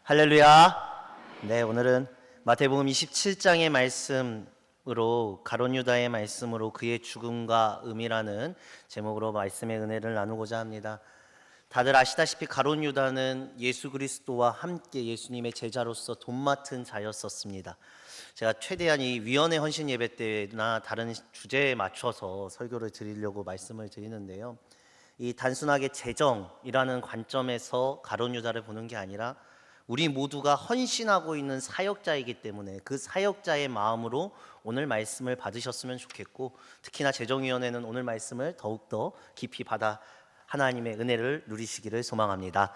할렐루야. 네, 오늘은 마태복음 27장의 말씀으로 가룟 유다의 말씀으로 그의 죽음과 의미라는 제목으로 말씀의 은혜를 나누고자 합니다. 다들 아시다시피 가룟 유다는 예수 그리스도와 함께 예수님의 제자로서 돈 맡은 자였었습니다. 제가 최대한 이 위원회 헌신 예배 때나 다른 주제에 맞춰서 설교를 드리려고 말씀을 드리는데요. 이 단순하게 재정이라는 관점에서 가룟 유다를 보는 게 아니라 우리 모두가 헌신하고 있는 사역자이기 때문에 그 사역자의 마음으로 오늘 말씀을 받으셨으면 좋겠고, 특히나 재정위원회는 오늘 말씀을 더욱더 깊이 받아 하나님의 은혜를 누리시기를 소망합니다.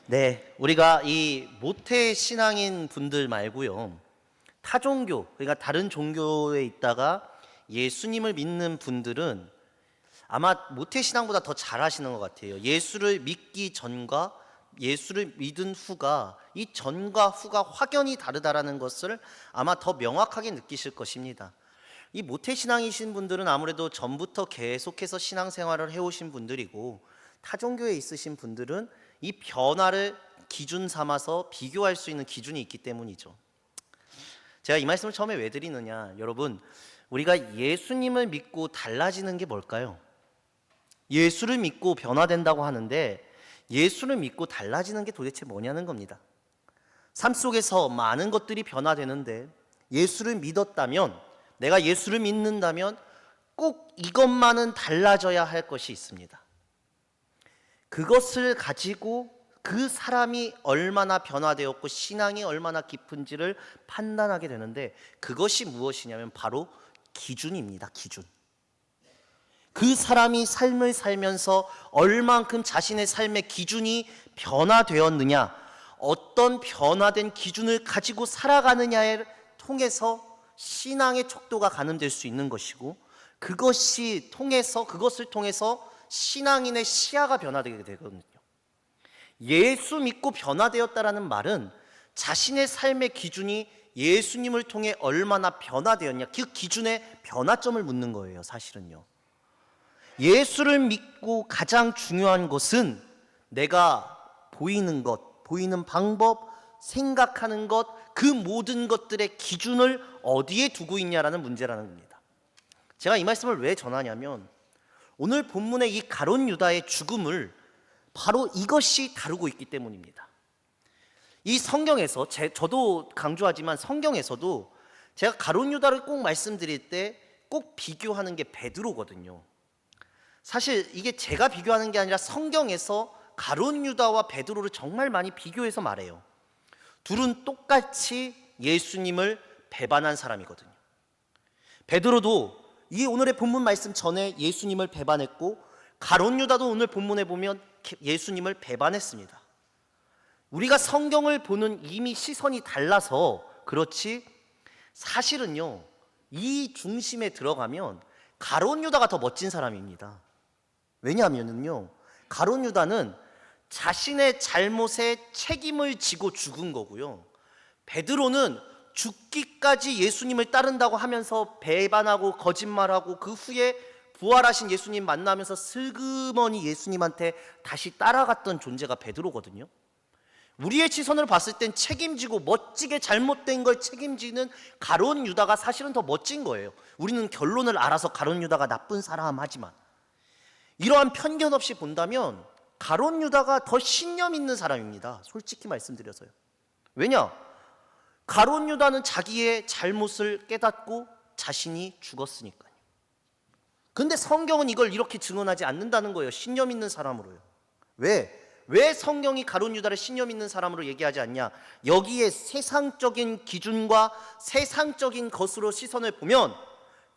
네, 우리가 이 모태 신앙인 분들 말고요, 타종교, 그러니까 다른 종교에 있다가 예수님을 믿는 분들은 아마 모태 신앙보다 더 잘하시는 것 같아요. 예수를 믿기 전과 예수를 믿은 후가, 이 전과 후가 확연히 다르다라는 것을 아마 더 명확하게 느끼실 것입니다. 이 모태신앙이신 분들은 아무래도 전부터 계속해서 신앙생활을 해오신 분들이고, 타종교에 있으신 분들은 이 변화를 기준 삼아서 비교할 수 있는 기준이 있기 때문이죠. 제가 이 말씀을 처음에 왜 드리느냐, 여러분, 우리가 예수님을 믿고 달라지는 게 뭘까요? 예수를 믿고 변화된다고 하는데 예수를 믿고 달라지는 게 도대체 뭐냐는 겁니다. 삶 속에서 많은 것들이 변화되는데 예수를 믿었다면, 내가 예수를 믿는다면 꼭 이것만은 달라져야 할 것이 있습니다. 그것을 가지고 그 사람이 얼마나 변화되었고 신앙이 얼마나 깊은지를 판단하게 되는데, 그것이 무엇이냐면 바로 기준입니다. 기준. 그 사람이 삶을 살면서 얼만큼 자신의 삶의 기준이 변화되었느냐, 어떤 변화된 기준을 가지고 살아가느냐에 통해서 신앙의 척도가 가늠될 수 있는 것이고, 그것을 통해서 신앙인의 시야가 변화되게 되거든요. 예수 믿고 변화되었다라는 말은 자신의 삶의 기준이 예수님을 통해 얼마나 변화되었냐, 그 기준의 변화점을 묻는 거예요. 사실은요, 예수를 믿고 가장 중요한 것은 내가 보이는 것, 보이는 방법, 생각하는 것, 그 모든 것들의 기준을 어디에 두고 있냐라는 문제라는 겁니다. 제가 이 말씀을 왜 전하냐면, 오늘 본문의 이 가룟 유다의 죽음을 바로 이것이 다루고 있기 때문입니다. 이 성경에서 저도 강조하지만 성경에서도 제가 가룟 유다를 꼭 말씀드릴 때 꼭 비교하는 게 베드로거든요. 사실 이게 제가 비교하는 게 아니라 성경에서 가룟 유다와 베드로를 정말 많이 비교해서 말해요. 둘은 똑같이 예수님을 배반한 사람이거든요. 베드로도 이 오늘의 본문 말씀 전에 예수님을 배반했고, 가룟 유다도 오늘 본문에 보면 예수님을 배반했습니다. 우리가 성경을 보는 이미 시선이 달라서 그렇지, 사실은요, 이 중심에 들어가면 가룟 유다가 더 멋진 사람입니다. 왜냐하면요, 가룟 유다는 자신의 잘못에 책임을 지고 죽은 거고요, 베드로는 죽기까지 예수님을 따른다고 하면서 배반하고 거짓말하고 그 후에 부활하신 예수님 만나면서 슬그머니 예수님한테 다시 따라갔던 존재가 베드로거든요. 우리의 시선을 봤을 땐 책임지고 멋지게 잘못된 걸 책임지는 가룟 유다가 사실은 더 멋진 거예요. 우리는 결론을 알아서 가룟 유다가 나쁜 사람 하지만, 이러한 편견 없이 본다면 가룟 유다가 더 신념 있는 사람입니다. 솔직히 말씀드려서요. 왜냐? 가룟 유다는 자기의 잘못을 깨닫고 자신이 죽었으니까요. 근데 성경은 이걸 이렇게 증언하지 않는다는 거예요. 신념 있는 사람으로요. 왜 성경이 가룟 유다를 신념 있는 사람으로 얘기하지 않냐? 여기에 세상적인 기준과 세상적인 것으로 시선을 보면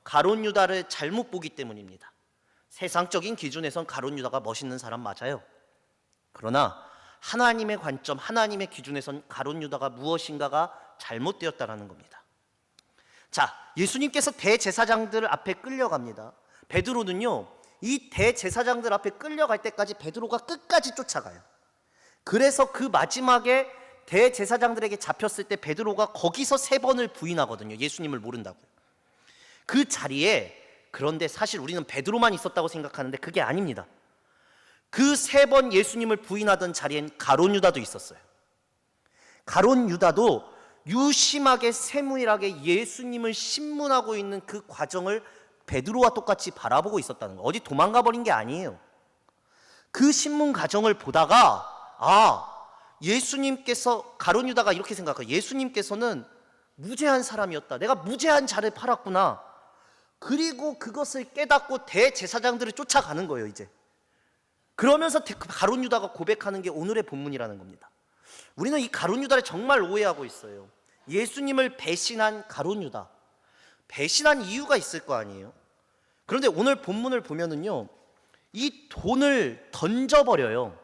가룟 유다를 잘못 보기 때문입니다. 세상적인 기준에선 가룟 유다가 멋있는 사람 맞아요. 그러나 하나님의 관점, 하나님의 기준에선 가룟 유다가 무엇인가가 잘못되었다라는 겁니다. 자, 예수님께서 대제사장들 앞에 끌려갑니다. 베드로는요, 이 대제사장들 앞에 끌려갈 때까지 베드로가 끝까지 쫓아가요. 그래서 그 마지막에 대제사장들에게 잡혔을 때 베드로가 거기서 3번을 부인하거든요. 예수님을 모른다고요. 그 자리에, 그런데 사실 우리는 베드로만 있었다고 생각하는데 그게 아닙니다. 그 3번 예수님을 부인하던 자리엔 가룟 유다도 있었어요. 가룟 유다도 유심하게 세무일하게 예수님을 신문하고 있는 그 과정을 베드로와 똑같이 바라보고 있었다는 거예요. 어디 도망가 버린 게 아니에요. 그 신문 과정을 보다가 예수님께서, 가룟 유다가 이렇게 생각해요. 예수님께서는 무죄한 사람이었다. 내가 무죄한 자를 팔았구나. 그리고 그것을 깨닫고 대제사장들을 쫓아가는 거예요. 이제 그러면서 가룟 유다가 고백하는 게 오늘의 본문이라는 겁니다. 우리는 이 가룟 유다를 정말 오해하고 있어요. 예수님을 배신한 가룟 유다, 배신한 이유가 있을 거 아니에요. 그런데 오늘 본문을 보면은요, 이 돈을 던져버려요.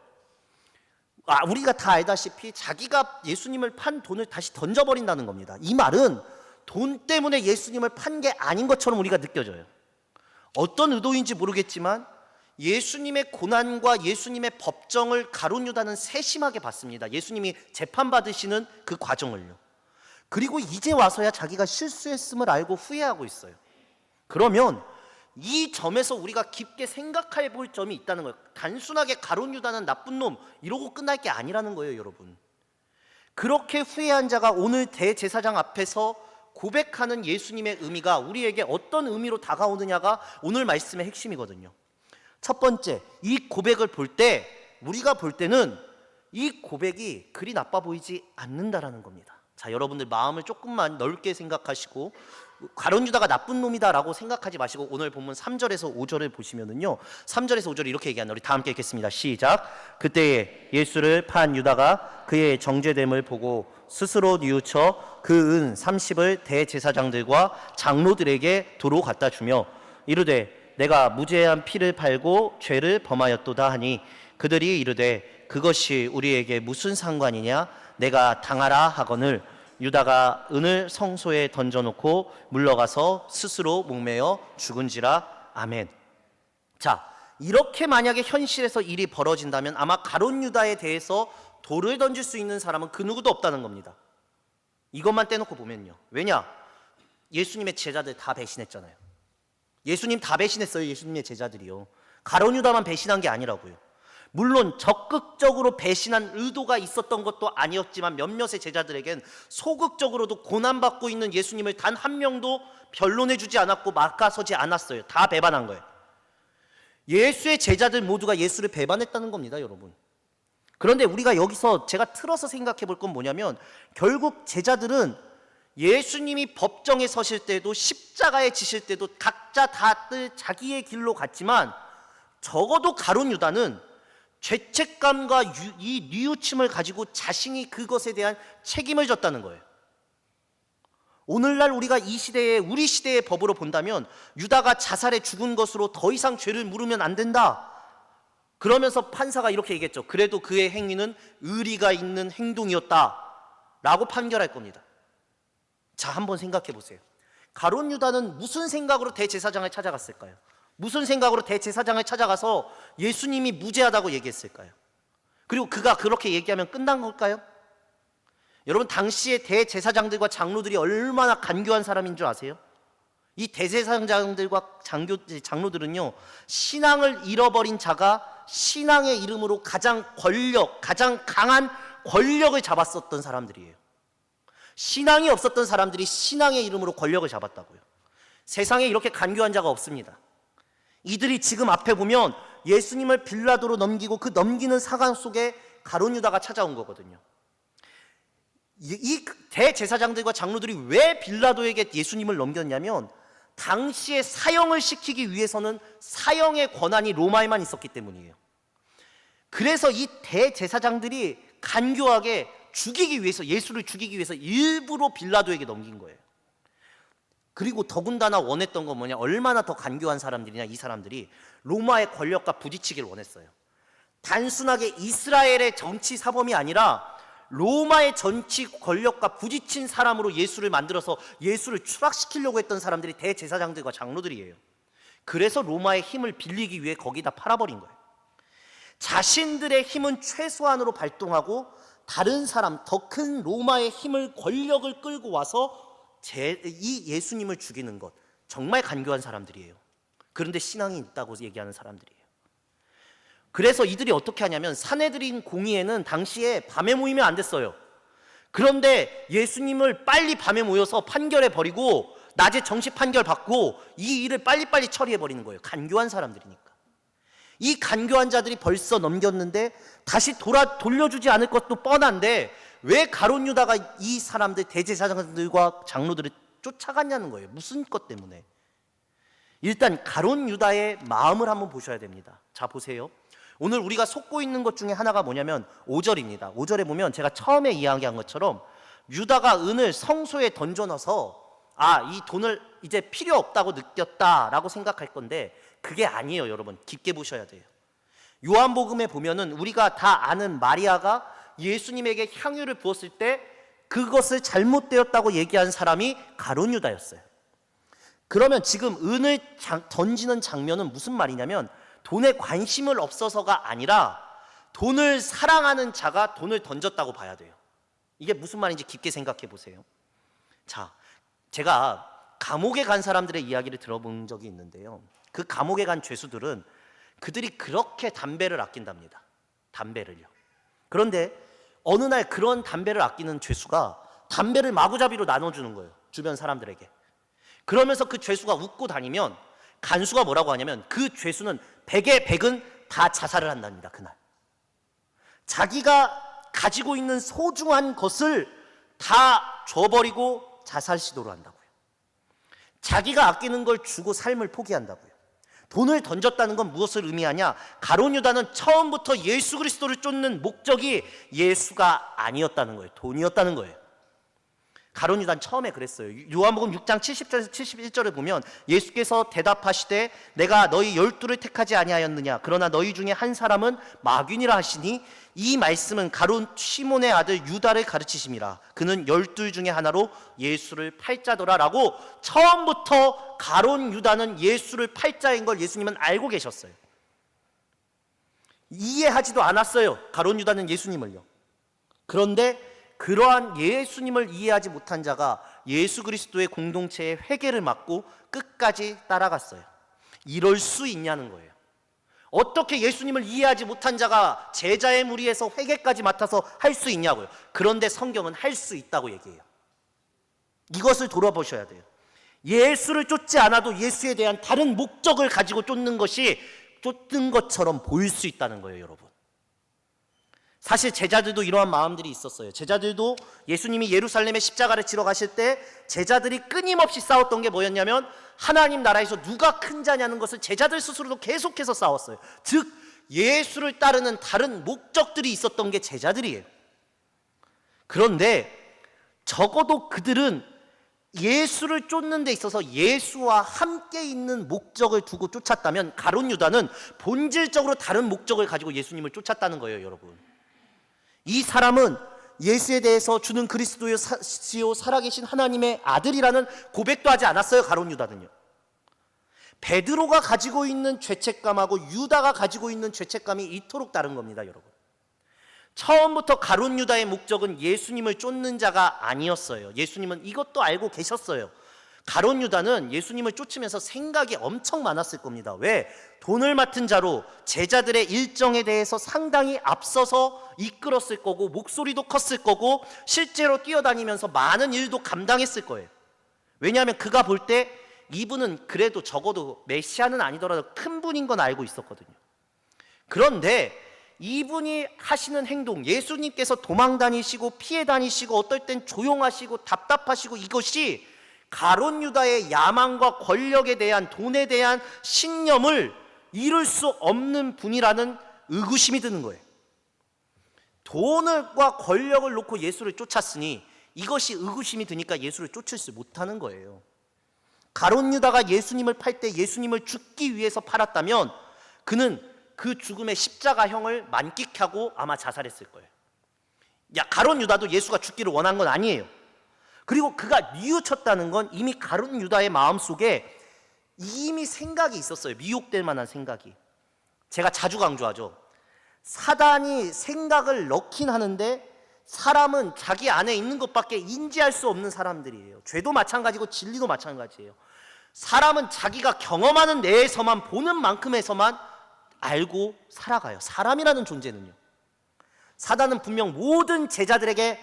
우리가 다 알다시피 자기가 예수님을 판 돈을 다시 던져버린다는 겁니다. 이 말은 돈 때문에 예수님을 판 게 아닌 것처럼 우리가 느껴져요. 어떤 의도인지 모르겠지만 예수님의 고난과 예수님의 법정을 가룟 유다는 세심하게 봤습니다. 예수님이 재판받으시는 그 과정을요. 그리고 이제 와서야 자기가 실수했음을 알고 후회하고 있어요. 그러면 이 점에서 우리가 깊게 생각해 볼 점이 있다는 거예요. 단순하게 가룟 유다는 나쁜 놈 이러고 끝날 게 아니라는 거예요, 여러분. 그렇게 후회한 자가 오늘 대제사장 앞에서 고백하는 예수님의 의미가 우리에게 어떤 의미로 다가오느냐가 오늘 말씀의 핵심이거든요. 첫 번째, 이 고백을 볼 때, 우리가 볼 때는 이 고백이 그리 나빠 보이지 않는다라는 겁니다. 자, 여러분들 마음을 조금만 넓게 생각하시고 가룟 유다가 나쁜 놈이다라고 생각하지 마시고 오늘 본문 3절에서 5절을 보시면은요, 3절에서 5절이 이렇게 얘기합니다. 우리 다 함께 읽겠습니다. 시작. 그때에 예수를 판 유다가 그의 정죄됨을 보고 스스로 뉘우쳐 그 은 30을 대제사장들과 장로들에게 도로 갖다 주며 이르되 내가 무죄한 피를 팔고 죄를 범하였도다 하니 그들이 이르되 그것이 우리에게 무슨 상관이냐, 내가 당하라 하거늘 유다가 은을 성소에 던져놓고 물러가서 스스로 목매어 죽은지라. 아멘. 자, 이렇게 만약에 현실에서 일이 벌어진다면 아마 가룟 유다에 대해서 돌을 던질 수 있는 사람은 그 누구도 없다는 겁니다. 이것만 떼놓고 보면요. 왜냐? 예수님의 제자들 다 배신했잖아요. 예수님 다 배신했어요. 예수님의 제자들이요. 가룟 유다만 배신한 게 아니라고요. 물론 적극적으로 배신한 의도가 있었던 것도 아니었지만 몇몇의 제자들에겐 소극적으로도 고난받고 있는 예수님을 단 한 명도 변론해주지 않았고 막아서지 않았어요. 다 배반한 거예요. 예수의 제자들 모두가 예수를 배반했다는 겁니다, 여러분. 그런데 우리가 여기서 제가 틀어서 생각해 볼 건 뭐냐면, 결국 제자들은 예수님이 법정에 서실 때도 십자가에 지실 때도 각자 다들 자기의 길로 갔지만 적어도 가룟 유다는 죄책감과 이 뉘우침을 가지고 자신이 그것에 대한 책임을 졌다는 거예요. 오늘날 우리가 이 시대에, 우리 시대의 법으로 본다면 유다가 자살해 죽은 것으로 더 이상 죄를 물으면 안 된다. 그러면서 판사가 이렇게 얘기했죠. 그래도 그의 행위는 의리가 있는 행동이었다 라고 판결할 겁니다. 자, 한번 생각해 보세요. 가룟 유다는 무슨 생각으로 대제사장을 찾아갔을까요? 무슨 생각으로 대제사장을 찾아가서 예수님이 무죄하다고 얘기했을까요? 그리고 그가 그렇게 얘기하면 끝난 걸까요? 여러분, 당시에 대제사장들과 장로들이 얼마나 간교한 사람인 줄 아세요? 이 대제사장들과 장로들은요, 신앙을 잃어버린 자가 신앙의 이름으로 가장 강한 권력을 잡았었던 사람들이에요. 신앙이 없었던 사람들이 신앙의 이름으로 권력을 잡았다고요. 세상에 이렇게 간교한 자가 없습니다. 이들이 지금 앞에 보면 예수님을 빌라도로 넘기고 그 넘기는 상황 속에 가룟 유다가 찾아온 거거든요. 이 대제사장들과 장로들이 왜 빌라도에게 예수님을 넘겼냐면 당시에 사형을 시키기 위해서는 사형의 권한이 로마에만 있었기 때문이에요. 그래서 이 대제사장들이 간교하게 죽이기 위해서, 예수를 죽이기 위해서 일부러 빌라도에게 넘긴 거예요. 그리고 더군다나 원했던 건 뭐냐, 얼마나 더 간교한 사람들이냐, 이 사람들이 로마의 권력과 부딪히기를 원했어요. 단순하게 이스라엘의 정치 사범이 아니라 로마의 정치 권력과 부딪힌 사람으로 예수를 만들어서 예수를 추락시키려고 했던 사람들이 대제사장들과 장로들이에요. 그래서 로마의 힘을 빌리기 위해 거기다 팔아버린 거예요. 자신들의 힘은 최소한으로 발동하고 다른 사람, 더 큰 로마의 힘을, 권력을 끌고 와서 이 예수님을 죽이는 것, 정말 간교한 사람들이에요. 그런데 신앙이 있다고 얘기하는 사람들이에요. 그래서 이들이 어떻게 하냐면, 산헤드린 공의회는 당시에 밤에 모이면 안 됐어요. 그런데 예수님을 빨리 밤에 모여서 판결해 버리고 낮에 정시 판결 받고 이 일을 빨리빨리 처리해 버리는 거예요. 간교한 사람들이니까. 이 간교한 자들이 벌써 넘겼는데 다시 돌려주지 않을 것도 뻔한데 왜 가룟 유다가 이 사람들 대제사장들과 장로들을 쫓아갔냐는 거예요. 무슨 것 때문에? 일단 가룟 유다의 마음을 한번 보셔야 됩니다. 자, 보세요. 오늘 우리가 속고 있는 것 중에 하나가 뭐냐면 5절입니다. 5절에 보면 제가 처음에 이야기한 것처럼 유다가 은을 성소에 던져 넣어서 이 돈을 이제 필요 없다고 느꼈다라고 생각할 건데 그게 아니에요, 여러분. 깊게 보셔야 돼요. 요한복음에 보면은 우리가 다 아는 마리아가 예수님에게 향유를 부었을 때 그것을 잘못되었다고 얘기한 사람이 가룟 유다였어요. 그러면 지금 은을 던지는 장면은 무슨 말이냐면 돈에 관심을 없어서가 아니라 돈을 사랑하는 자가 돈을 던졌다고 봐야 돼요. 이게 무슨 말인지 깊게 생각해 보세요. 자, 제가 감옥에 간 사람들의 이야기를 들어본 적이 있는데요. 그 감옥에 간 죄수들은 그들이 그렇게 담배를 아낀답니다. 담배를요. 그런데 어느 날 그런 담배를 아끼는 죄수가 담배를 마구잡이로 나눠주는 거예요. 주변 사람들에게. 그러면서 그 죄수가 웃고 다니면 간수가 뭐라고 하냐면 그 죄수는 100의 100은 다 자살을 한답니다. 그날. 자기가 가지고 있는 소중한 것을 다 줘버리고 자살 시도를 한다고요. 자기가 아끼는 걸 주고 삶을 포기한다고요. 돈을 던졌다는 건 무엇을 의미하냐? 가룟 유다는 처음부터 예수 그리스도를 쫓는 목적이 예수가 아니었다는 거예요. 돈이었다는 거예요. 가룟 유다는 처음에 그랬어요. 요한복음 6장 70절에서 71절에 보면 예수께서 대답하시되 내가 너희 12를 택하지 아니하였느냐? 그러나 너희 중에 한 사람은 마귀니라 하시니 이 말씀은 가룟 시몬의 아들 유다를 가르치심이라. 그는 12 중에 하나로 예수를 팔자더라 라고 처음부터 가룟 유다는 예수를 팔자인 걸 예수님은 알고 계셨어요. 이해하지도 않았어요. 가룟 유다는 예수님을요. 그런데 그러한 예수님을 이해하지 못한 자가 예수 그리스도의 공동체의 회개를 막고 끝까지 따라갔어요. 이럴 수 있냐는 거예요. 어떻게 예수님을 이해하지 못한 자가 제자의 무리에서 회개까지 맡아서 할 수 있냐고요. 그런데 성경은 할 수 있다고 얘기해요. 이것을 돌아보셔야 돼요. 예수를 쫓지 않아도 예수에 대한 다른 목적을 가지고 쫓는 것이 쫓는 것처럼 보일 수 있다는 거예요, 여러분. 사실 제자들도 이러한 마음들이 있었어요. 제자들도 예수님이 예루살렘에 십자가를 지러 가실 때 제자들이 끊임없이 싸웠던 게 뭐였냐면 하나님 나라에서 누가 큰 자냐는 것을 제자들 스스로도 계속해서 싸웠어요. 즉 예수를 따르는 다른 목적들이 있었던 게 제자들이에요. 그런데 적어도 그들은 예수를 쫓는 데 있어서 예수와 함께 있는 목적을 두고 쫓았다면 가룟 유다는 본질적으로 다른 목적을 가지고 예수님을 쫓았다는 거예요, 여러분. 이 사람은 예수에 대해서 주는 그리스도시요 살아계신 하나님의 아들이라는 고백도 하지 않았어요. 가룟 유다는요. 베드로가 가지고 있는 죄책감하고 유다가 가지고 있는 죄책감이 이토록 다른 겁니다, 여러분. 처음부터 가룟 유다의 목적은 예수님을 쫓는 자가 아니었어요. 예수님은 이것도 알고 계셨어요. 가룟 유다는 예수님을 쫓으면서 생각이 엄청 많았을 겁니다. 왜? 돈을 맡은 자로 제자들의 일정에 대해서 상당히 앞서서 이끌었을 거고 목소리도 컸을 거고 실제로 뛰어다니면서 많은 일도 감당했을 거예요. 왜냐하면 그가 볼 때 이분은 그래도 적어도 메시아는 아니더라도 큰 분인 건 알고 있었거든요. 그런데 이분이 하시는 행동, 예수님께서 도망 다니시고 피해 다니시고 어떨 땐 조용하시고 답답하시고 이것이 가룟 유다의 야망과 권력에 대한 돈에 대한 신념을 이룰 수 없는 분이라는 의구심이 드는 거예요. 돈과 권력을 놓고 예수를 쫓았으니 이것이 의구심이 드니까 예수를 쫓지 못하는 거예요. 가룟 유다가 예수님을 팔 때 예수님을 죽기 위해서 팔았다면 그는 그 죽음의 십자가형을 만끽하고 아마 자살했을 거예요. 가룟 유다도 예수가 죽기를 원한 건 아니에요. 그리고 그가 뉘우쳤다는 건 이미 가룟 유다의 마음속에 이미 생각이 있었어요. 미혹될 만한 생각이. 제가 자주 강조하죠. 사단이 생각을 넣긴 하는데 사람은 자기 안에 있는 것밖에 인지할 수 없는 사람들이에요. 죄도 마찬가지고 진리도 마찬가지예요. 사람은 자기가 경험하는 내에서만 보는 만큼에서만 알고 살아가요. 사람이라는 존재는요. 사단은 분명 모든 제자들에게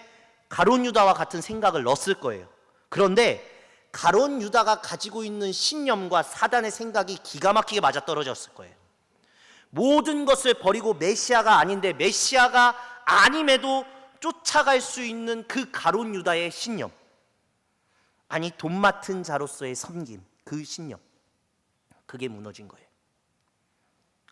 가룟 유다와 같은 생각을 넣었을 거예요. 그런데 가룟 유다가 가지고 있는 신념과 사단의 생각이 기가 막히게 맞아떨어졌을 거예요. 모든 것을 버리고 메시아가 아닌데 메시아가 아님에도 쫓아갈 수 있는 그 가룟 유다의 신념, 아니 돈 맡은 자로서의 섬김, 그 신념, 그게 무너진 거예요.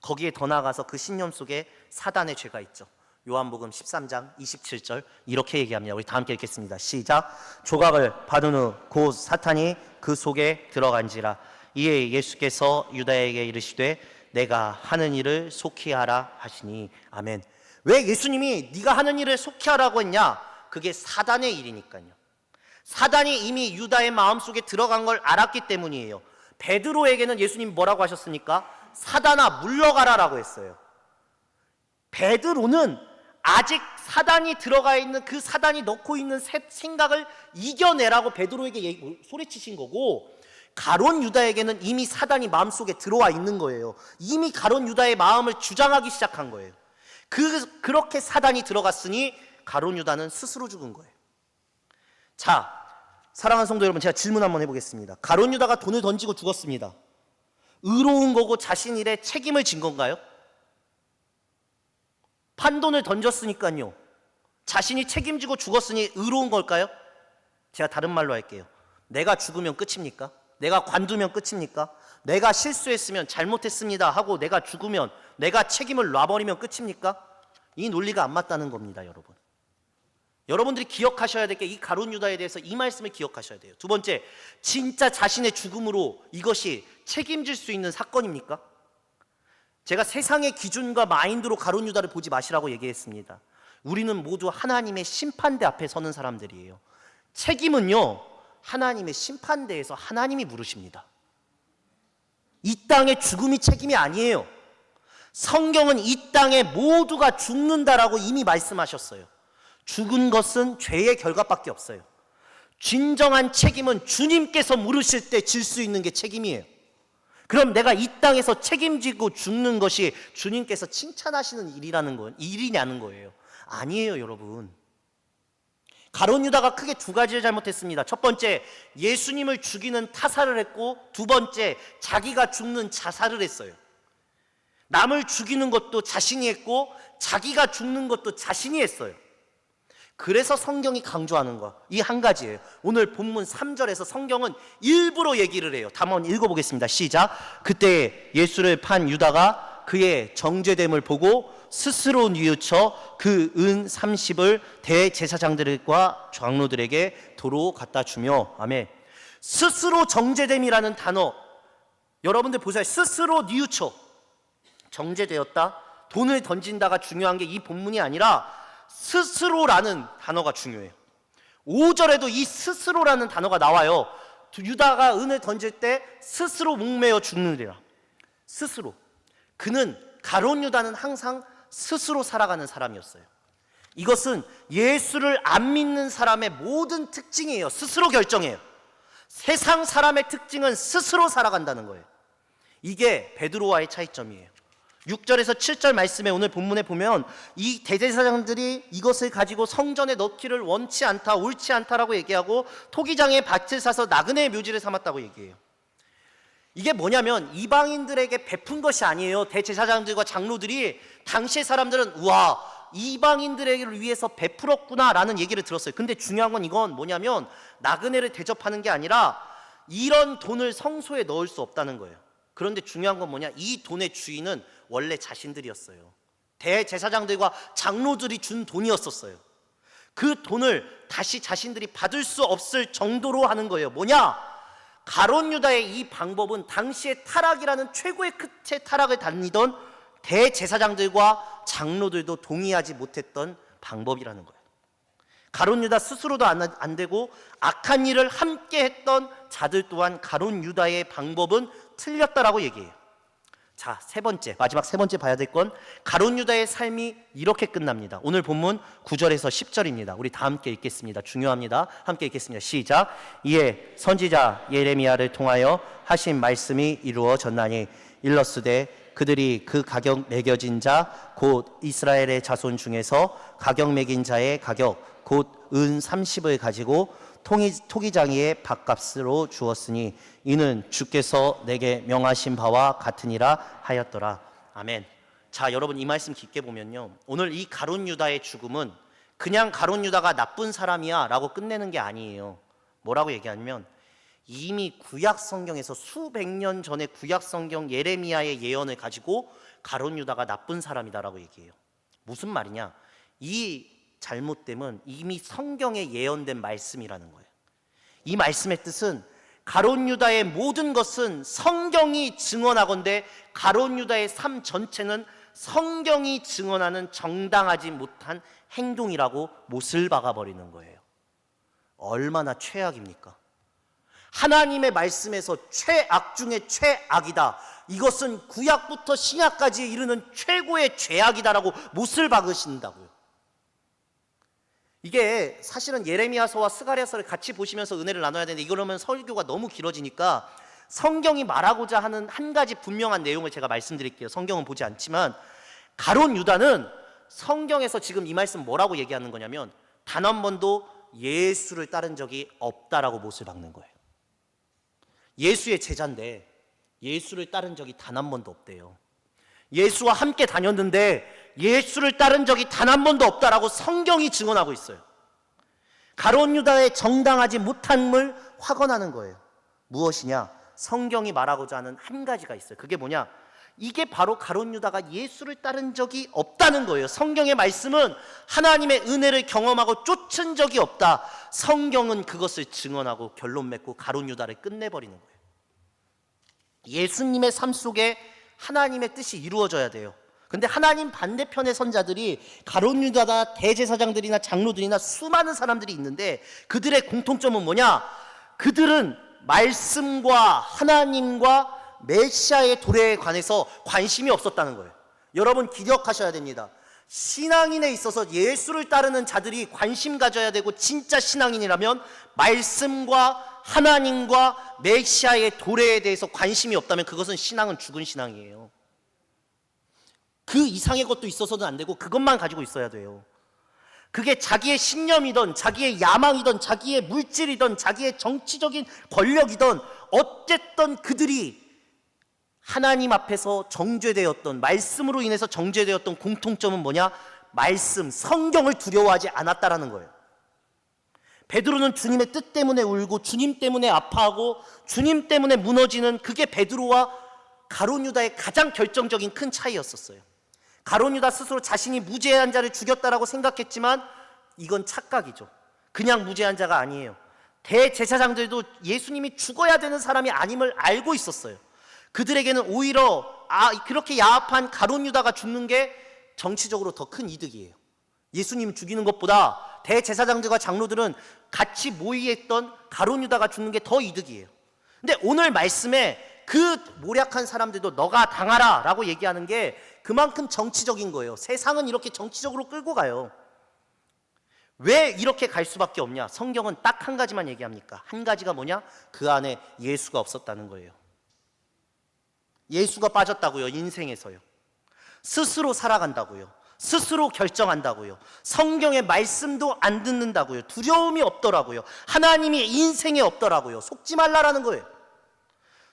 거기에 더 나아가서 그 신념 속에 사단의 죄가 있죠. 요한복음 13장 27절 이렇게 얘기합니다. 우리 다 함께 읽겠습니다. 시작. 조각을 받은 후 곧 사탄이 그 속에 들어간지라. 이에 예수께서 유다에게 이르시되 내가 하는 일을 속히 하라 하시니. 아멘. 왜 예수님이 네가 하는 일을 속히 하라고 했냐? 그게 사단의 일이니까요. 사단이 이미 유다의 마음속에 들어간 걸 알았기 때문이에요. 베드로에게는 예수님이 뭐라고 하셨습니까? 사단아 물러가라라고 했어요. 베드로는 아직 사단이 들어가 있는, 그 사단이 넣고 있는 생각을 이겨내라고 베드로에게 소리치신 거고, 가룟 유다에게는 이미 사단이 마음속에 들어와 있는 거예요. 이미 가룟 유다의 마음을 주장하기 시작한 거예요. 그렇게 사단이 들어갔으니 가룟 유다는 스스로 죽은 거예요. 자, 사랑하는 성도 여러분, 제가 질문 한번 해보겠습니다. 가룟 유다가 돈을 던지고 죽었습니다. 의로운 거고 자신 일에 책임을 진 건가요? 판돈을 던졌으니까요. 자신이 책임지고 죽었으니 의로운 걸까요? 제가 다른 말로 할게요. 내가 죽으면 끝입니까? 내가 관두면 끝입니까? 내가 실수했으면 잘못했습니다 하고 내가 죽으면, 내가 책임을 놔버리면 끝입니까? 이 논리가 안 맞다는 겁니다, 여러분. 여러분들이 기억하셔야 될 게 이 가룟 유다에 대해서 이 말씀을 기억하셔야 돼요. 두 번째, 진짜 자신의 죽음으로 이것이 책임질 수 있는 사건입니까? 제가 세상의 기준과 마인드로 가룟 유다를 보지 마시라고 얘기했습니다. 우리는 모두 하나님의 심판대 앞에 서는 사람들이에요. 책임은요, 하나님의 심판대에서 하나님이 물으십니다. 이 땅의 죽음이 책임이 아니에요. 성경은 이 땅에 모두가 죽는다라고 이미 말씀하셨어요. 죽은 것은 죄의 결과밖에 없어요. 진정한 책임은 주님께서 물으실 때 질 수 있는 게 책임이에요. 그럼 내가 이 땅에서 책임지고 죽는 것이 주님께서 칭찬하시는 일이냐는 거예요. 아니에요, 여러분. 가룟 유다가 크게 두 가지를 잘못했습니다. 첫 번째, 예수님을 죽이는 타살을 했고, 두 번째, 자기가 죽는 자살을 했어요. 남을 죽이는 것도 자신이 했고 자기가 죽는 것도 자신이 했어요. 그래서 성경이 강조하는 거, 이 한 가지예요. 오늘 본문 3절에서 성경은 일부러 얘기를 해요. 한번 읽어보겠습니다. 시작. 그때 예수를 판 유다가 그의 정죄됨을 보고 스스로 뉘우쳐 그 은 30을 대제사장들과 장로들에게 도로 갖다 주며. 아멘. 스스로 정죄됨이라는 단어, 여러분들 보세요. 스스로 뉘우쳐, 정죄되었다, 돈을 던진다가 중요한 게 이 본문이 아니라 스스로라는 단어가 중요해요. 5절에도 이 스스로라는 단어가 나와요. 유다가 은을 던질 때 스스로 목매어 죽느니라. 스스로. 그는, 가룟 유다는 항상 스스로 살아가는 사람이었어요. 이것은 예수를 안 믿는 사람의 모든 특징이에요. 스스로 결정해요. 세상 사람의 특징은 스스로 살아간다는 거예요. 이게 베드로와의 차이점이에요. 6절에서 7절 말씀에, 오늘 본문에 보면 이 대제사장들이 이것을 가지고 성전에 넣기를 원치 않다, 옳지 않다라고 얘기하고 토기장에 밭을 사서 나그네의 묘지를 삼았다고 얘기해요. 이게 뭐냐면 이방인들에게 베푼 것이 아니에요. 대제사장들과 장로들이, 당시의 사람들은 우와, 이방인들을 위해서 베풀었구나 라는 얘기를 들었어요. 근데 중요한 건 이건 뭐냐면 나그네를 대접하는 게 아니라 이런 돈을 성소에 넣을 수 없다는 거예요. 그런데 중요한 건 뭐냐, 이 돈의 주인은 원래 자신들이었어요. 대제사장들과 장로들이 준 돈이었었어요. 그 돈을 다시 자신들이 받을 수 없을 정도로 하는 거예요. 뭐냐, 가룟 유다의 이 방법은 당시의 타락이라는 최고의 끝의 타락을 다니던 대제사장들과 장로들도 동의하지 못했던 방법이라는 거예요. 가룟 유다 스스로도 안 되고 악한 일을 함께 했던 자들 또한 가룟 유다의 방법은 틀렸다라고 얘기해요. 자, 세 번째, 마지막 세 번째 봐야 될 건 가룟 유다의 삶이 이렇게 끝납니다. 오늘 본문 9절에서 10절입니다. 우리 다 함께 읽겠습니다. 중요합니다. 함께 읽겠습니다. 시작. 이에 선지자 예레미야를 통하여 하신 말씀이 이루어졌나니 일러스되 그들이 그 가격 매겨진 자 곧 이스라엘의 자손 중에서 가격 매긴 자의 가격 곧 은 30을 가지고 토기장이의 밥값으로 주었으니 이는 주께서 내게 명하신 바와 같으니라 하였더라. 아멘. 자, 여러분 이 말씀 깊게 보면요, 오늘 이 가룟 유다의 죽음은 그냥 가룟 유다가 나쁜 사람이야 라고 끝내는 게 아니에요. 뭐라고 얘기하냐면 이미 구약 성경에서 수백 년 전에 구약 성경 예레미야의 예언을 가지고 가룟 유다가 나쁜 사람이다라고 얘기해요. 무슨 말이냐? 이 잘못됨은 이미 성경에 예언된 말씀이라는 거예요. 이 말씀의 뜻은 가룟 유다의 모든 것은 성경이 증언하건대 가룟 유다의 삶 전체는 성경이 증언하는 정당하지 못한 행동이라고 못을 박아버리는 거예요. 얼마나 최악입니까? 하나님의 말씀에서 최악 중에 최악이다, 이것은 구약부터 신약까지 이르는 최고의 죄악이다라고 못을 박으신다고요. 이게 사실은 예레미야서와 스가랴서를 같이 보시면서 은혜를 나눠야 되는데 이러면 설교가 너무 길어지니까 성경이 말하고자 하는 한 가지 분명한 내용을 제가 말씀드릴게요. 성경은 보지 않지만 가룟 유다는 성경에서 지금 이 말씀 뭐라고 얘기하는 거냐면 단 한 번도 예수를 따른 적이 없다라고 못을 박는 거예요. 예수의 제자인데 예수를 따른 적이 단 한 번도 없대요. 예수와 함께 다녔는데 예수를 따른 적이 단 한 번도 없다라고 성경이 증언하고 있어요. 가룟 유다의 정당하지 못함을 확언하는 거예요. 무엇이냐? 성경이 말하고자 하는 한 가지가 있어요. 그게 뭐냐? 이게 바로 가룟 유다가 예수를 따른 적이 없다는 거예요. 성경의 말씀은 하나님의 은혜를 경험하고 쫓은 적이 없다. 성경은 그것을 증언하고 결론 맺고 가룟 유다를 끝내버리는 거예요. 예수님의 삶 속에 하나님의 뜻이 이루어져야 돼요. 근데 하나님 반대편의 선자들이 가룟 유다나 대제사장들이나 장로들이나 수많은 사람들이 있는데 그들의 공통점은 뭐냐? 그들은 말씀과 하나님과 메시아의 도래에 관해서 관심이 없었다는 거예요. 여러분 기억하셔야 됩니다. 신앙인에 있어서 예수를 따르는 자들이 관심 가져야 되고, 진짜 신앙인이라면 말씀과 하나님과 메시아의 도래에 대해서 관심이 없다면 그것은 신앙은 죽은 신앙이에요. 그 이상의 것도 있어서는 안 되고 그것만 가지고 있어야 돼요. 그게 자기의 신념이든 자기의 야망이든 자기의 물질이든 자기의 정치적인 권력이든 어쨌든 그들이 하나님 앞에서 정죄되었던, 말씀으로 인해서 정죄되었던 공통점은 뭐냐? 말씀, 성경을 두려워하지 않았다라는 거예요. 베드로는 주님의 뜻 때문에 울고 주님 때문에 아파하고 주님 때문에 무너지는, 그게 베드로와 가룟 유다의 가장 결정적인 큰 차이였었어요. 가룟 유다 스스로 자신이 무죄한 자를 죽였다라고 생각했지만 이건 착각이죠. 그냥 무죄한 자가 아니에요. 대제사장들도 예수님이 죽어야 되는 사람이 아님을 알고 있었어요. 그들에게는 오히려 그렇게 야합한 가룟 유다가 죽는 게 정치적으로 더 큰 이득이에요. 예수님 죽이는 것보다 대제사장들과 장로들은 같이 모의했던 가룟 유다가 죽는 게 더 이득이에요. 근데 오늘 말씀에 그 모략한 사람들도 너가 당하라 라고 얘기하는 게 그만큼 정치적인 거예요. 세상은 이렇게 정치적으로 끌고 가요. 왜 이렇게 갈 수밖에 없냐? 성경은 딱 한 가지만 얘기합니까? 한 가지가 뭐냐? 그 안에 예수가 없었다는 거예요. 예수가 빠졌다고요. 인생에서요. 스스로 살아간다고요. 스스로 결정한다고요. 성경의 말씀도 안 듣는다고요. 두려움이 없더라고요. 하나님이 인생에 없더라고요. 속지 말라라는 거예요.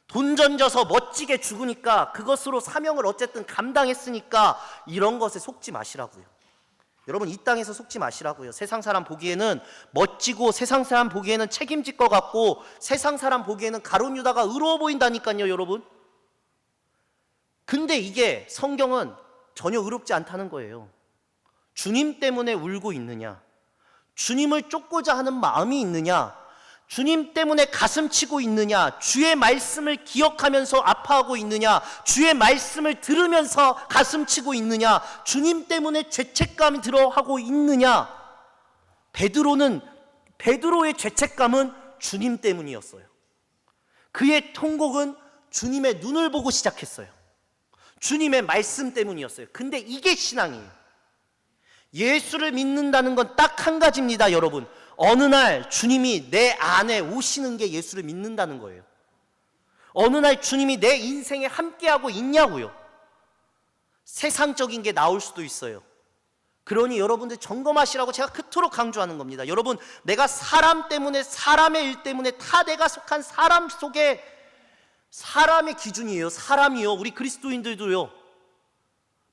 돈 던져서 멋지게 죽으니까 그것으로 사명을 어쨌든 감당했으니까 이런 것에 속지 마시라고요. 여러분 이 땅에서 속지 마시라고요. 세상 사람 보기에는 멋지고 세상 사람 보기에는 책임질 것 같고 세상 사람 보기에는 가룟 유다가 의로워 보인다니까요, 여러분. 근데 이게 성경은 전혀 의롭지 않다는 거예요. 주님 때문에 울고 있느냐? 주님을 쫓고자 하는 마음이 있느냐? 주님 때문에 가슴 치고 있느냐? 주의 말씀을 기억하면서 아파하고 있느냐? 주의 말씀을 들으면서 가슴 치고 있느냐? 주님 때문에 죄책감이 들어하고 있느냐? 베드로의 죄책감은 주님 때문이었어요. 그의 통곡은 주님의 눈을 보고 시작했어요. 주님의 말씀 때문이었어요. 근데 이게 신앙이에요. 예수를 믿는다는 건 딱 한 가지입니다, 여러분. 어느 날 주님이 내 안에 오시는 게 예수를 믿는다는 거예요. 어느 날 주님이 내 인생에 함께하고 있냐고요. 세상적인 게 나올 수도 있어요. 그러니 여러분들 점검하시라고 제가 그토록 강조하는 겁니다. 여러분, 내가 사람 때문에, 사람의 일 때문에 다 내가 속한 사람 속에 사람의 기준이에요. 사람이요. 우리 그리스도인들도요.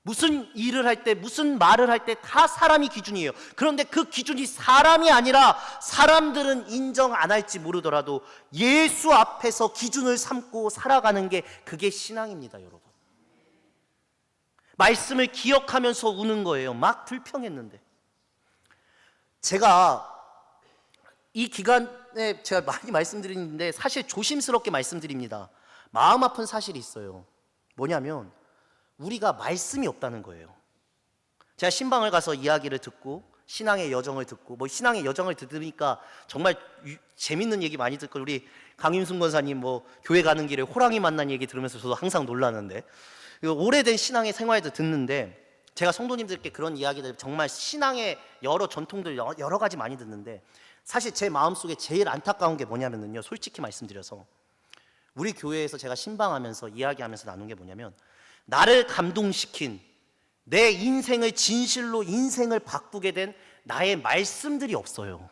무슨 일을 할 때, 무슨 말을 할 때 다 사람이 기준이에요. 그런데 그 기준이 사람이 아니라 사람들은 인정 안 할지 모르더라도 예수 앞에서 기준을 삼고 살아가는 게 그게 신앙입니다, 여러분. 말씀을 기억하면서 우는 거예요. 막 불평했는데. 제가 이 기간에 제가 많이 말씀드리는데 사실 조심스럽게 말씀드립니다. 마음 아픈 사실이 있어요. 뭐냐면 우리가 말씀이 없다는 거예요. 제가 신방을 가서 이야기를 듣고 신앙의 여정을 듣고 신앙의 여정을 들으니까 정말 재밌는 얘기 많이 듣고 우리 강윤순 권사님 교회 가는 길에 호랑이 만난 얘기 들으면서 저도 항상 놀라는데 오래된 신앙의 생활도 듣는데 제가 성도님들께 그런 이야기들 정말 신앙의 여러 전통들 여러 가지 많이 듣는데 사실 제 마음속에 제일 안타까운 게 뭐냐면요, 솔직히 말씀드려서 우리 교회에서 제가 신방하면서 이야기하면서 나눈 게 뭐냐면 나를 감동시킨 내 인생을 진실로 인생을 바꾸게 된 나의 말씀들이 없어요.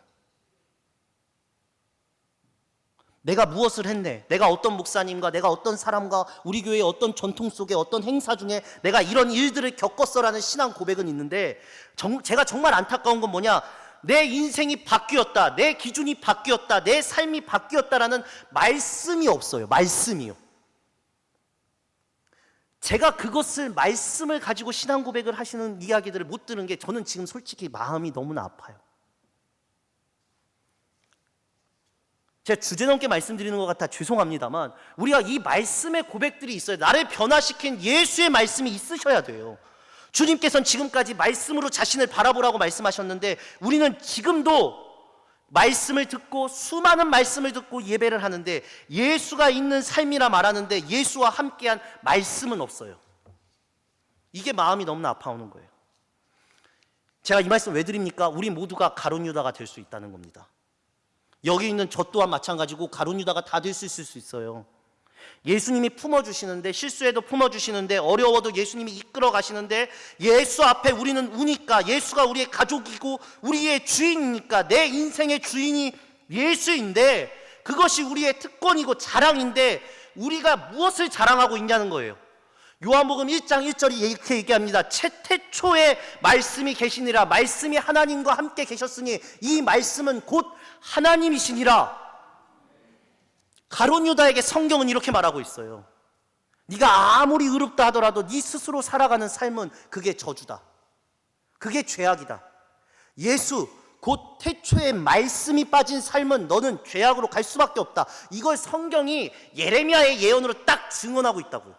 내가 무엇을 했네, 내가 어떤 목사님과 내가 어떤 사람과 우리 교회의 어떤 전통 속에 어떤 행사 중에 내가 이런 일들을 겪었어라는 신앙 고백은 있는데 제가 정말 안타까운 건 뭐냐, 내 인생이 바뀌었다, 내 기준이 바뀌었다, 내 삶이 바뀌었다라는 말씀이 없어요. 말씀이요. 제가 그것을 말씀을 가지고 신앙 고백을 하시는 이야기들을 못 들은 게 저는 지금 솔직히 마음이 너무나 아파요. 제가 주제넘게 말씀드리는 것 같아 죄송합니다만 우리가 이 말씀의 고백들이 있어요. 나를 변화시킨 예수의 말씀이 있으셔야 돼요. 주님께서는 지금까지 말씀으로 자신을 바라보라고 말씀하셨는데 우리는 지금도 말씀을 듣고 수많은 말씀을 듣고 예배를 하는데 예수가 있는 삶이라 말하는데 예수와 함께한 말씀은 없어요. 이게 마음이 너무나 아파오는 거예요. 제가 이 말씀 왜 드립니까? 우리 모두가 가룟 유다가 될 수 있다는 겁니다. 여기 있는 저 또한 마찬가지고 가룟 유다가 다 될 수 있을 수 있어요. 예수님이 품어주시는데 실수해도 품어주시는데 어려워도 예수님이 이끌어 가시는데 예수 앞에 우리는 우니까 예수가 우리의 가족이고 우리의 주인이니까 내 인생의 주인이 예수인데 그것이 우리의 특권이고 자랑인데 우리가 무엇을 자랑하고 있냐는 거예요. 요한복음 1장 1절이 이렇게 얘기합니다. 태초에 말씀이 계시니라 말씀이 하나님과 함께 계셨으니 이 말씀은 곧 하나님이시니라. 가룟 유다에게 성경은 이렇게 말하고 있어요. 네가 아무리 의롭다 하더라도 네 스스로 살아가는 삶은 그게 저주다. 그게 죄악이다. 예수 곧 태초에 말씀이 빠진 삶은 너는 죄악으로 갈 수밖에 없다. 이걸 성경이 예레미야의 예언으로 딱 증언하고 있다고요.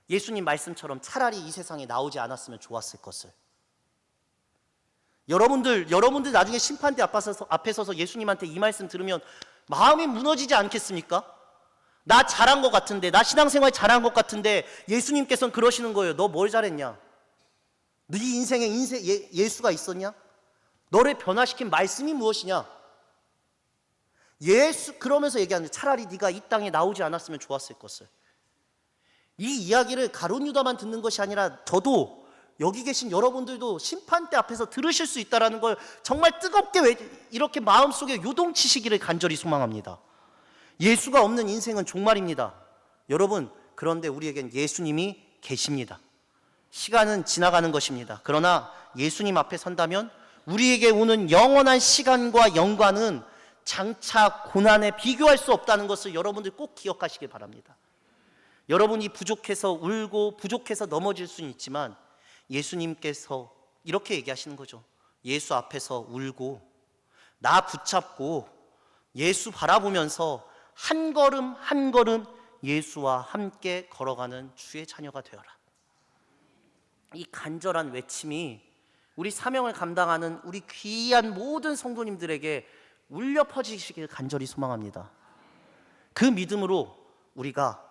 예수님 말씀처럼 차라리 이 세상에 나오지 않았으면 좋았을 것을. 여러분들 나중에 심판대 앞에 서서 예수님한테 이 말씀 들으면 마음이 무너지지 않겠습니까? 나 잘한 것 같은데, 나 신앙생활 잘한 것 같은데 예수님께서는 그러시는 거예요. 너 뭘 잘했냐? 네 인생에 예수가 있었냐? 너를 변화시킨 말씀이 무엇이냐? 그러면서 얘기하는데 차라리 네가 이 땅에 나오지 않았으면 좋았을 것을. 이 이야기를 가룟 유다만 듣는 것이 아니라 저도 여기 계신 여러분들도 심판대 앞에서 들으실 수 있다는 걸 정말 뜨겁게 이렇게 마음속에 요동치시기를 간절히 소망합니다. 예수가 없는 인생은 종말입니다. 여러분, 그런데 우리에겐 예수님이 계십니다. 시간은 지나가는 것입니다. 그러나 예수님 앞에 선다면 우리에게 오는 영원한 시간과 영광은 장차 고난에 비교할 수 없다는 것을 여러분들 꼭 기억하시길 바랍니다. 여러분이 부족해서 울고 부족해서 넘어질 수는 있지만 예수님께서 이렇게 얘기하시는 거죠. 예수 앞에서 울고 나 붙잡고 예수 바라보면서 한 걸음 한 걸음 예수와 함께 걸어가는 주의 자녀가 되어라. 이 간절한 외침이 우리 사명을 감당하는 우리 귀한 모든 성도님들에게 울려 퍼지시길 간절히 소망합니다. 그 믿음으로 우리가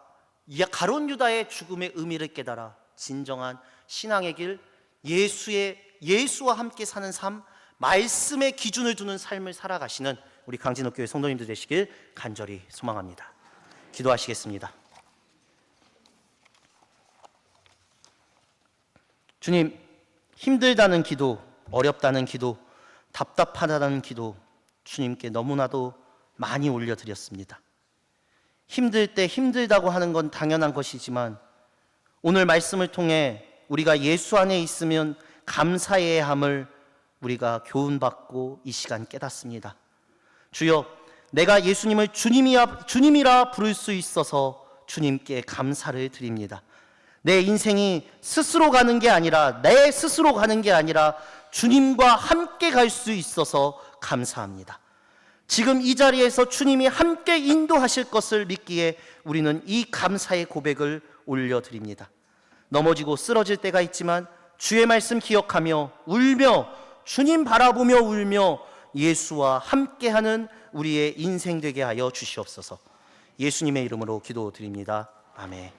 가룟 유다의 죽음의 의미를 깨달아 진정한 신앙의 길, 예수와 함께 사는 삶, 말씀의 기준을 두는 삶을 살아가시는 우리 강진옥 교회 성도님들 되시길 간절히 소망합니다. 기도하시겠습니다. 주님, 힘들다는 기도, 어렵다는 기도, 답답하다는 기도 주님께 너무나도 많이 올려드렸습니다. 힘들 때 힘들다고 하는 건 당연한 것이지만 오늘 말씀을 통해 우리가 예수 안에 있으면 감사해야 함을 우리가 교훈받고 이 시간 깨닫습니다. 주여, 내가 예수님을 주님이라 부를 수 있어서 주님께 감사를 드립니다. 내 인생이 스스로 가는 게 아니라, 내 스스로 가는 게 아니라 주님과 함께 갈 수 있어서 감사합니다. 지금 이 자리에서 주님이 함께 인도하실 것을 믿기에 우리는 이 감사의 고백을 올려드립니다. 넘어지고 쓰러질 때가 있지만 주의 말씀 기억하며 울며, 주님 바라보며 울며 예수와 함께하는 우리의 인생 되게 하여 주시옵소서. 예수님의 이름으로 기도드립니다. 아멘.